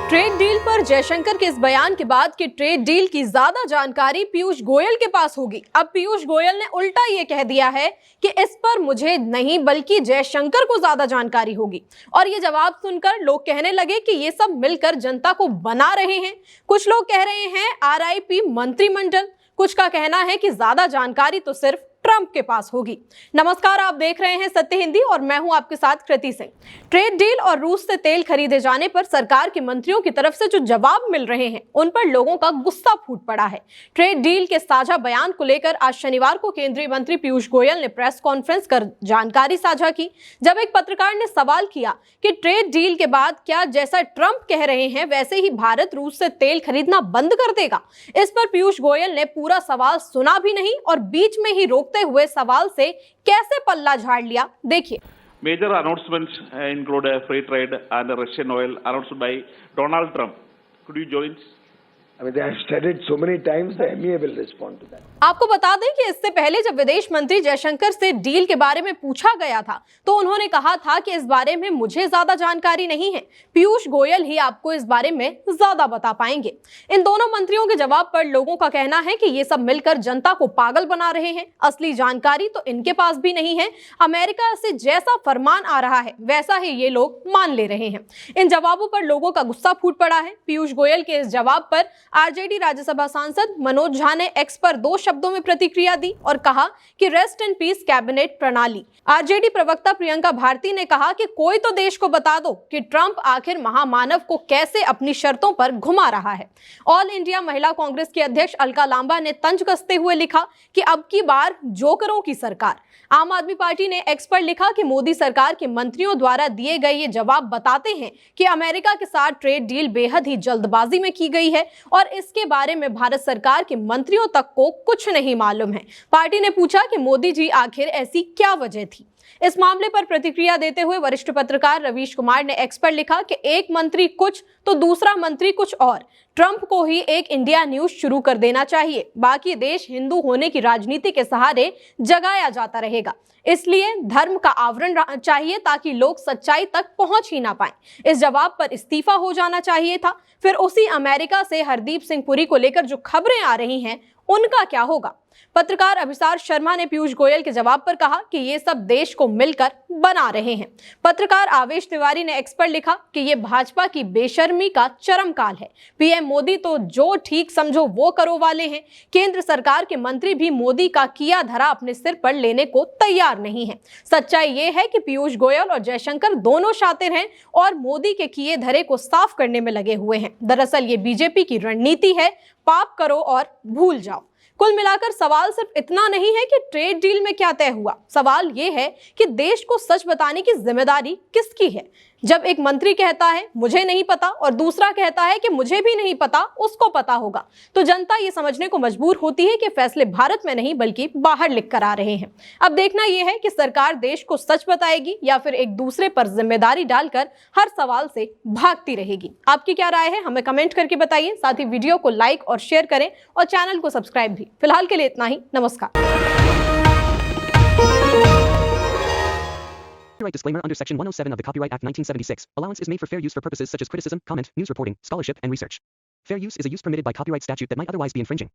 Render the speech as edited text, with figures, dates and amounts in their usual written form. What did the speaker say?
Trade deal पर जयशंकर के इस बयान के बाद कि ट्रेड डील की ज्यादा जानकारी पीयूष गोयल के पास होगी, अब पीयूष गोयल ने उल्टा ये कह दिया है कि इस पर मुझे नहीं बल्कि जयशंकर को ज्यादा जानकारी होगी। और ये जवाब सुनकर लोग कहने लगे कि ये सब मिलकर जनता को बना रहे हैं। कुछ लोग कह रहे हैं आरआईपी मंत्रिमंडल, कुछ का कहना है कि ज्यादा जानकारी तो सिर्फ ट्रंप के पास होगी। नमस्कार, आप देख रहे हैं सत्य हिंदी और मैं हूं आपके साथ कृति सिंह। ट्रेड डील और रूस से तेल खरीदे जाने पर सरकार के मंत्रियों की तरफ से जो जवाब मिल रहे हैं उन पर लोगों का गुस्सा फूट पड़ा है। ट्रेड डील के साझा बयान को लेकर आज शनिवार को केंद्रीय मंत्री पीयूष गोयल ने प्रेस कॉन्फ्रेंस कर जानकारी साझा की। जब एक पत्रकार ने सवाल किया कि ट्रेड डील के बाद क्या जैसा ट्रंप कह रहे हैं वैसे ही भारत रूस से तेल खरीदना बंद कर देगा, इस पर पीयूष गोयल ने पूरा सवाल सुना भी नहीं और बीच में ही रोकते हुए सवाल से कैसे पल्ला झाड़ लिया, देखिए। Major announcements include free trade and Russian oil announced by Donald Trump. Could you join? I mean, they have said it so many times, the MEA will respond to that. आपको बता दें कि इससे पहले जब विदेश मंत्री जयशंकर से डील के बारे में पूछा गया था तो उन्होंने कहा था कि इस बारे में मुझे ज्यादा जानकारी नहीं है, पीयूष गोयल ही आपको इस बारे में ज्यादा बता पाएंगे। इन दोनों मंत्रियों के जवाब पर लोगों का कहना है कि ये सब मिलकर जनता को पागल बना रहे हैं। असली जानकारी तो इनके पास भी नहीं है। अमेरिका से जैसा फरमान आ रहा है वैसा ही ये लोग मान ले रहे हैं। इन जवाबों पर लोगों का गुस्सा फूट पड़ा है। पीयूष गोयल के इस जवाब पर आरजेडी राज्यसभा सांसद मनोज झा ने एक्स पर 2 शब्दों में प्रतिक्रिया दी और कहा कि रेस्ट इन पीस कैबिनेट प्रणाली। आरजेडी प्रवक्ता प्रियंका भारती ने कहा कि कोई तो देश को बता दो कि ट्रंप आखिर महामानव को कैसे अपनी शर्तों पर घुमा रहा है। ऑल इंडिया महिला कांग्रेस की अध्यक्ष अलका लांबा ने तंज कसते हुए लिखा कि अब की बार जोकरों की सरकार। आम आदमी पार्टी ने एक्स पर लिखा कि मोदी सरकार के मंत्रियों द्वारा दिए गए ये जवाब बताते हैं कि अमेरिका के साथ ट्रेड डील बेहद ही जल्दबाजी में की गई है और इसके बारे में भारत सरकार के मंत्रियों तक को कुछ नहीं मालूम है। पार्टी ने पूछा कि मोदी जी आखिर ऐसी क्या वजह थी। इस मामले पर प्रतिक्रिया देते हुए वरिष्ठ पत्रकार रवीश कुमार ने एक्स पर लिखा कि एक मंत्री कुछ तो दूसरा मंत्री कुछ और। ट्रंप को ही एक इंडिया न्यूज शुरू कर देना चाहिए, बाकी देश हिंदू होने की राजनीति के सहारे जगाया जाता रहेगा। इसलिए धर्म का आवरण चाहिए ताकि लोग सच्चाई तक पहुंच ही ना पाए। इस जवाब पर इस्तीफा हो जाना चाहिए था। फिर उसी अमेरिका से हरदीप सिंह पुरी को लेकर जो खबरें आ रही हैं उनका क्या होगा। पत्रकार अभिसार शर्मा ने पीयूष गोयल के जवाब पर कहा कि ये सब देश को मिलकर बना रहे हैं। पत्रकार आवेश तिवारी ने एक्स पर लिखा कि ये भाजपा की बेशर्मी का चरम काल है। पीएम मोदी तो जो ठीक समझो वो करो वाले हैं। केंद्र सरकार के मंत्री भी मोदी का किया धरा अपने सिर पर लेने को तैयार नहीं है। सच्चाई ये है कि पीयूष गोयल और जयशंकर दोनों शातिर हैं और मोदी के किए धरे को साफ करने में लगे हुए हैं। दरअसल ये बीजेपी की रणनीति है, पाप करो और भूल जाओ। कुल मिलाकर सवाल सिर्फ इतना नहीं है कि ट्रेड डील में क्या तय हुआ, सवाल यह है कि देश को सच बताने की जिम्मेदारी किसकी है। जब एक मंत्री कहता है मुझे नहीं पता और दूसरा कहता है कि मुझे भी नहीं पता, उसको पता होगा, तो जनता ये समझने को मजबूर होती है कि फैसले भारत में नहीं बल्कि बाहर लिख कर आ रहे हैं। अब देखना यह है कि सरकार देश को सच बताएगी या फिर एक दूसरे पर जिम्मेदारी डालकर हर सवाल से भागती रहेगी। आपकी क्या राय है, हमें कमेंट करके बताइए। साथ ही वीडियो को लाइक और शेयर करें और चैनल को सब्सक्राइब भी। फिलहाल के लिए इतना ही, नमस्कार। Copyright disclaimer under Section 107 of the Copyright Act 1976. Allowance is made for fair use for purposes such as criticism, comment, news reporting, scholarship, and research. Fair use is a use permitted by copyright statute that might otherwise be infringing.